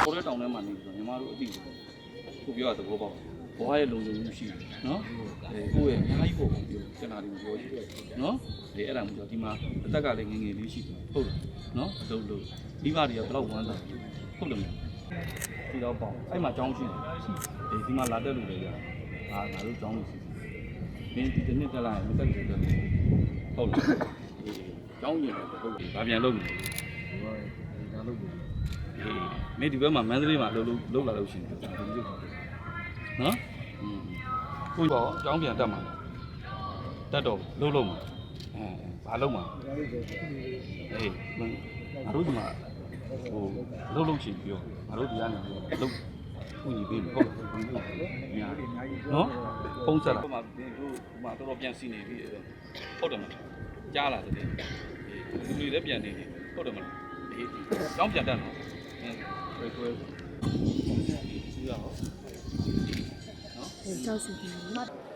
ကိုရဲတောင်ထဲမှာနေပြီးတော့ညီမတို့အတိကိုပြောရသဘောပေါက်ဘွားရဲ့လုံခြုံမှုရှိတယ်နော်ကိုယ့်ရဲ့အများကြီးပေါ့ပြောကျန်တာတွေပြောရှိတယ်နော်အဲ့ဒါမျိုးဒီမှာအသက်ကလည်းငငယ်လေးရှိတယ်ဟုတ်လားနော်လုံးမိဘတွေကဘယ်လောက်ဝမ်းသာဟုတ်တယ်မဒီတော့ပေါ့အဲ့မှာကြောင်းရှိတယ်ဒီမှာလာတက်လို့လည်းရတယ်ငါတို့ကြောင်းလို့ရှိတယ်မင်းဒီတစ်နှစ်တက်လာရင်မတက်ကြတယ်ဟုတ်လားကြောင်းကျင်တယ်ဟုတ်တယ်ဗာပြန်လုပ်နေဒါလုပ်နေမင်းဒီဘက်မှာမန္တလေးမှာလှုပ်လာလို့ရှိတယ်နော်ကိုပေါ့အကြောင်းပြန်တက်မှာတက်တော့လှုပ်မှာဘာလှုပ်မှာအေးငါတို့ဒီမှာဟိုလှုပ်ချင်ပြောငါတို့ဒီကနေလှုပ်ခုညီပေးဟုတ်လားနော်ပုံစံတော့မှတို့မှတော်တော်ပြန်စီနေပြီဟုတ်တယ်မလားကြားလာတယ်လူတွေလည်းပြန်နေတယ်ဟုတ်တယ်မလားအေးအကြောင်းပြန်တက်တော့တွဲစီရအောင်ကြောက်စီတယ်